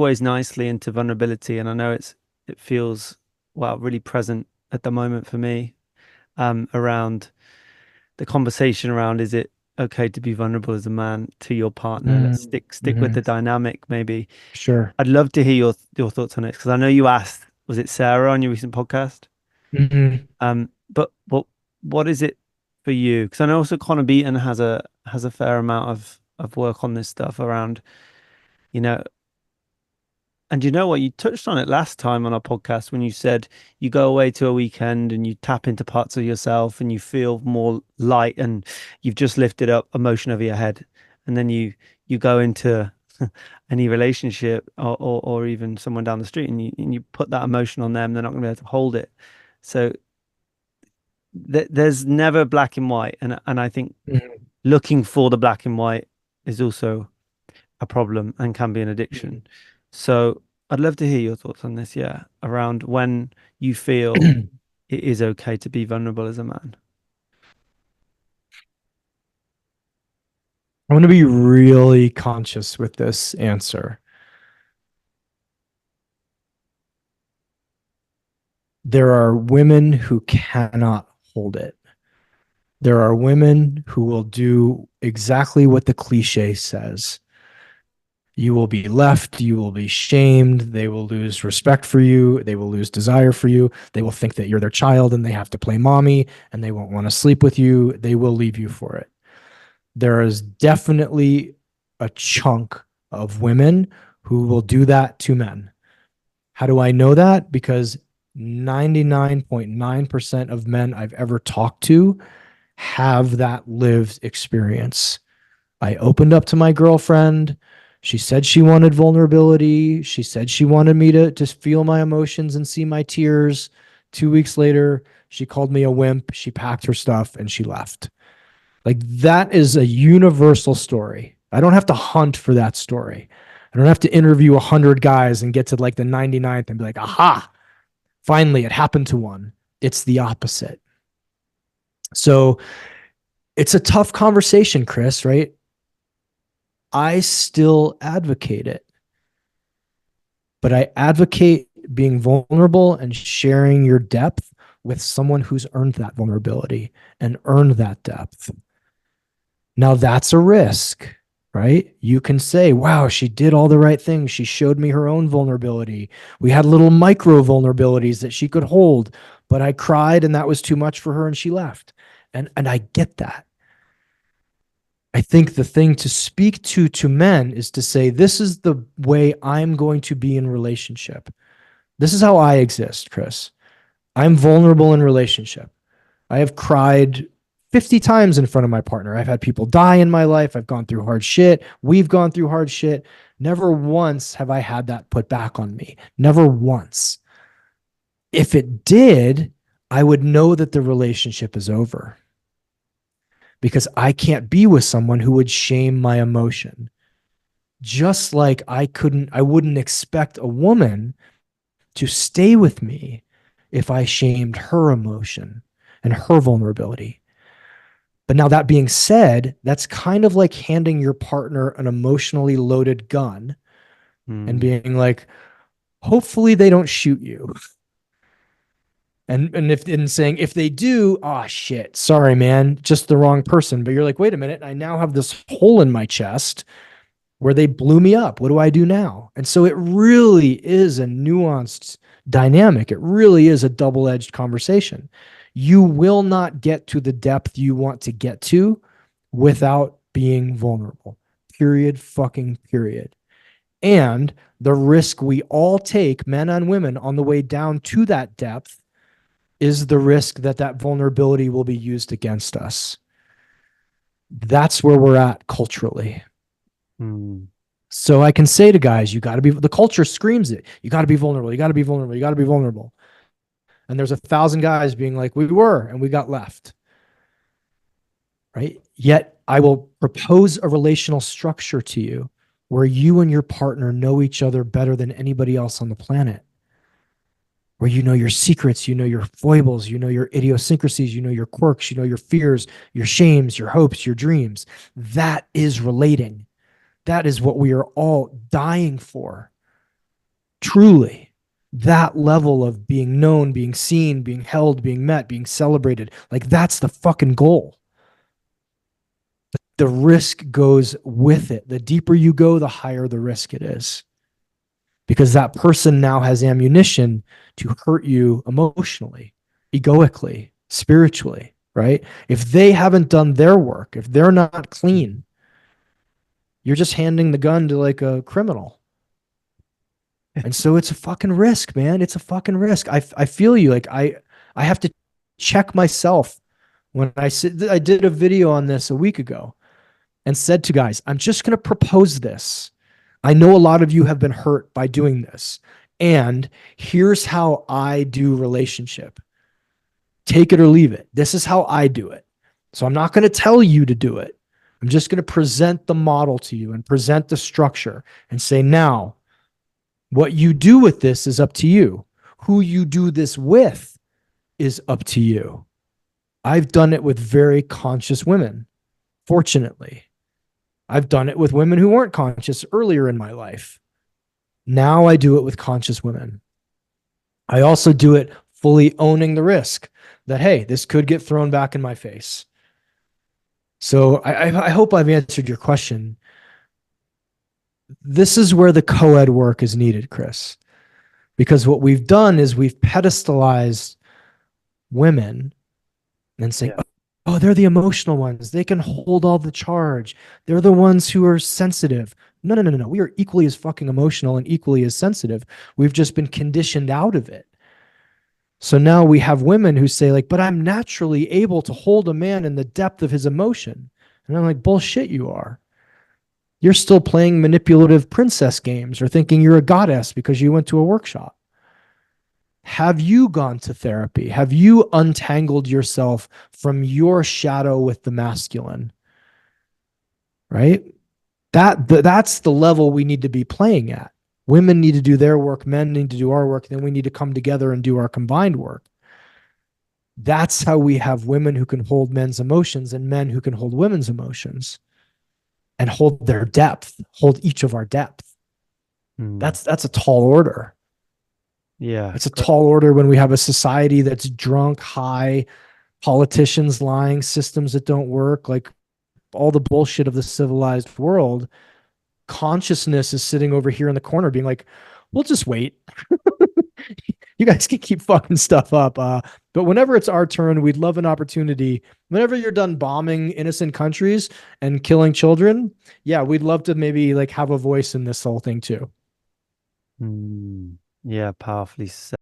segues nicely into vulnerability, and I know it feels well really present at the moment for me around the conversation around is it okay to be vulnerable as a man to your partner? Let's stick with Mm-hmm. the dynamic maybe. Sure. I'd love to hear your thoughts on it because I know you asked, was it Sarah on your recent podcast? Hmm. But what is it for you? Because I know also Connor Beaton has a fair amount of work on this stuff around, you know, and you know what? You touched on it last time on our podcast when you said you go away to a weekend and you tap into parts of yourself and you feel more light and you've just lifted up emotion over your head. And then you go into any relationship or even someone down the street and you put that emotion on them, they're not going to be able to hold it. So there's never black and white. And I think looking for the black and white is also a problem and can be an addiction. So I'd love to hear your thoughts on this, yeah, around when you feel I'm it is okay to be vulnerable as a man. going to be really conscious with this answer. There are women who cannot hold it. There are women who will do exactly what the cliche says. You will be left, you will be shamed, they will lose respect for you, they will lose desire for you, they will think that you're their child and they have to play mommy and they won't want to sleep with you, they will leave you for it. There is definitely a chunk of women who will do that to men. How do I know that? Because 99.9% of men I've ever talked to have that lived experience. I opened up to my girlfriend. She said she wanted vulnerability. She said she wanted me to feel my emotions and see my tears. 2 weeks later, she called me a wimp. She packed her stuff and she left. Like that is a universal story. I don't have to hunt for that story. I don't have to interview 100 guys and get to like the 99th and be like, aha, finally it happened to one. It's the opposite. So it's a tough conversation, Chris, right? I still advocate it, but I advocate being vulnerable and sharing your depth with someone who's earned that vulnerability and earned that depth. Now that's a risk, right? You can say, wow, she did all the right things. She showed me her own vulnerability. We had little micro vulnerabilities that she could hold, but I cried and that was too much for her and she left. And I get that. I think the thing to speak to men is to say, this is the way I'm going to be in relationship. This is how I exist, Chris. I'm vulnerable in relationship. I have cried 50 times in front of my partner. I've had people die in my life. I've gone through hard shit. We've gone through hard shit. Never once have I had that put back on me. Never once. If it did, I would know that the relationship is over because I can't be with someone who would shame my emotion. Just like I wouldn't expect a woman to stay with me if I shamed her emotion and her vulnerability. But now, that being said, that's kind of like handing your partner an emotionally loaded gun and Mm. being like, hopefully they don't shoot you. And if in saying if they do, oh shit, sorry, man, just the wrong person. But you're like, wait a minute, I now have this hole in my chest where they blew me up. What do I do now? And so it really is a nuanced dynamic. It really is a double-edged conversation. You will not get to the depth you want to get to without being vulnerable. Period. Fucking period. And the risk we all take, men and women, on the way down to that depth is the risk that that vulnerability will be used against us. That's where we're at culturally. Mm. So I can say to guys, you got to be, the culture screams it. You got to be vulnerable. You got to be vulnerable. You got to be vulnerable. And there's 1,000 guys being like, we were, and we got left. Right. Yet I will propose a relational structure to you where you and your partner know each other better than anybody else on the planet, where you know your secrets, you know your foibles, you know your idiosyncrasies, you know your quirks, you know your fears, your shames, your hopes, your dreams. That is relating. That is what we are all dying for. truly that level of being known, being seen, being held, being met, being celebrated, like that's the fucking goal. The risk goes with it. The deeper you go, the higher the risk it is. Because that person now has ammunition to hurt you emotionally, egoically, spiritually, right? If they haven't done their work, if they're not clean, you're just handing the gun to like a criminal. And so it's a fucking risk, man. It's a fucking risk. I feel you. Like I have to check myself when I did a video on this a week ago and said to guys, I'm just going to propose this. I know a lot of you have been hurt by doing this. And here's how I do relationship. Take it or leave it. This is how I do it. So I'm not going to tell you to do it. I'm just going to present the model to you and present the structure and say, now, what you do with this is up to you. Who you do this with is up to you. I've done it with very conscious women, fortunately. I've done it with women who weren't conscious earlier in my life. Now I do it with conscious women. I also do it fully owning the risk that, hey, this could get thrown back in my face. So I hope I've answered your question. This is where the co-ed work is needed, Chris, because what we've done is we've pedestalized women and saying, oh, they're the emotional ones. They can hold all the charge. They're the ones who are sensitive. No. We are equally as fucking emotional and equally as sensitive. We've just been conditioned out of it. So now we have women who say like, but I'm naturally able to hold a man in the depth of his emotion. And I'm like, bullshit, you are. You're still playing manipulative princess games or thinking you're a goddess because you went to a workshop. Have you gone to therapy? Have you untangled yourself from your shadow with the masculine? Right? That's the level we need to be playing at. Women need to do their work, men need to do our work, then we need to come together and do our combined work. That's how we have women who can hold men's emotions and men who can hold women's emotions and hold their depth, hold each of our depth. That's a tall order. Yeah. It's a tall order when we have a society that's drunk, high, politicians lying, systems that don't work, like all the bullshit of the civilized world. Consciousness is sitting over here in the corner being like, we'll just wait. You guys can keep fucking stuff up. But whenever it's our turn, we'd love an opportunity. Whenever you're done bombing innocent countries and killing children, yeah, we'd love to maybe like have a voice in this whole thing too. Yeah, powerfully said.